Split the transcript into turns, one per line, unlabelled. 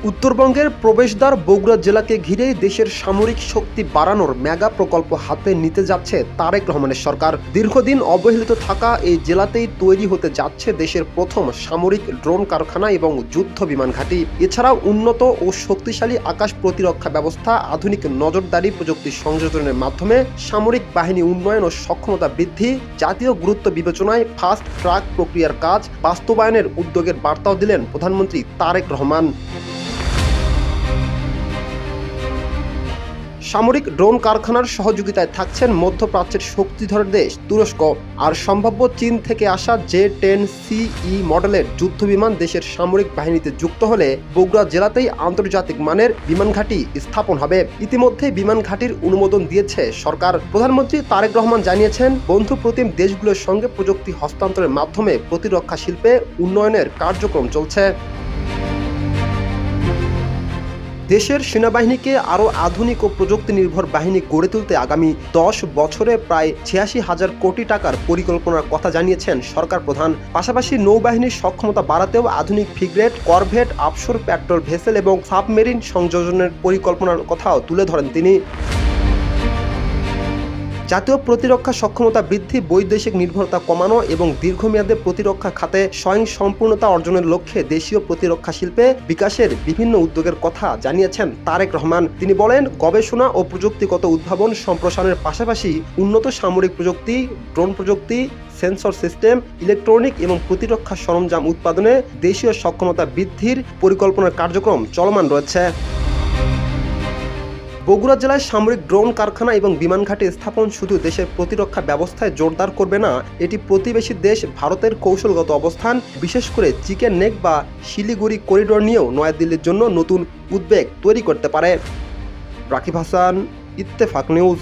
উত্তরবঙ্গের প্রবেশদ্বার বগুড়া জেলাকে ঘিরে দেশের সামরিক শক্তি বাড়ানোর মেগা প্রকল্প হাতে নিতে যাচ্ছে তারেক রহমানের সরকার। দীর্ঘদিন অবহেলিত থাকা এই জেলাতেই তৈরি হতে যাচ্ছে দেশের প্রথম সামরিক ড্রোন কারখানা এবং যুদ্ধ বিমান ঘাঁটি। এছাড়াও উন্নত ও শক্তিশালী আকাশ প্রতিরক্ষা ব্যবস্থা, আধুনিক নজরদারি প্রযুক্তি সংযোজনের মাধ্যমে সামরিক বাহিনী উন্নয়ন ও সক্ষমতা বৃদ্ধি, জাতীয় গুরুত্ব বিবেচনায় ফাস্ট ট্র্যাক প্রক্রিয়ার কাজ বাস্তবায়নের উদ্যোগের বার্তাও দিলেন প্রধানমন্ত্রী তারেক রহমান। সামরিক ড্রোন কারখানার সহযোগিতায় থাকছেন মধ্যপ্রাচ্যের শক্তিধর দেশ তুরস্ক। আর সম্ভাব্য চীন থেকে আসা J-10CE মডেলের যুদ্ধবিমান দেশের সামরিক বাহিনীতে যুক্ত হলে বগুড়া জেলাতেই আন্তর্জাতিক মানের বিমান ঘাঁটি স্থাপন হবে। ইতিমধ্যে বিমান ঘাঁটির অনুমোদন দিয়েছে সরকার। প্রধানমন্ত্রী তারেক রহমান জানিয়েছেন, বন্ধুপ্রতিম দেশগুলোর সঙ্গে প্রযুক্তি হস্তান্তরের মাধ্যমে প্রতিরক্ষা শিল্পে উন্নয়নের কার্যক্রম চলছে। দেশের সেনাবাহিনীকে আরও আধুনিক ও প্রযুক্তি নির্ভর বাহিনী গড়ে তুলতে আগামী 10 বছরে প্রায় 86,000 কোটি টাকার পরিকল্পনার কথা জানিয়েছেন সরকার প্রধান। পাশাপাশি নৌবাহিনীর সক্ষমতা বাড়াতেও আধুনিক frigate, corvette, offshore petrol vessel এবং সাবমেরিন সংযোজনের পরিকল্পনার কথাও তুলে ধরেন তিনি। জাতীয় প্রতিরক্ষা সক্ষমতা বৃদ্ধি, বৈদেশিক নির্ভরতা কমানো এবং দীর্ঘমেয়াদে প্রতিরক্ষা খাতে স্বয়ংসম্পূর্ণতা অর্জনের লক্ষ্যে দেশীয় প্রতিরক্ষা শিল্পে বিকাশের বিভিন্ন উদ্যোগের কথা জানিয়েছেন তারেক রহমান। তিনি বলেন, গবেষণা ও প্রযুক্তিগত উদ্ভাবন সম্প্রসারণের পাশাপাশি উন্নত সামরিক প্রযুক্তি, ড্রোন প্রযুক্তি, সেন্সর সিস্টেম, ইলেকট্রনিক এবং প্রতিরক্ষা সরঞ্জাম উৎপাদনে দেশীয় সক্ষমতা বৃদ্ধির পরিকল্পনার কার্যক্রম চলমান রয়েছে। বগুড়া জেলায় সামরিক ড্রোন কারখানা এবং বিমান ঘাঁটি স্থাপন শুধু দেশের প্রতিরক্ষা ব্যবস্থায় জোরদার করবে না, এটি প্রতিবেশী দেশ ভারতের কৌশলগত অবস্থান, বিশেষ করে চিকেন নেক বা শিলিগুড়ি করিডোর নিয়েও নয়াদিল্লির জন্য নতুন উদ্বেগ তৈরি করতে পারে। রাকিব হাসান, ইত্তেফাক নিউজ।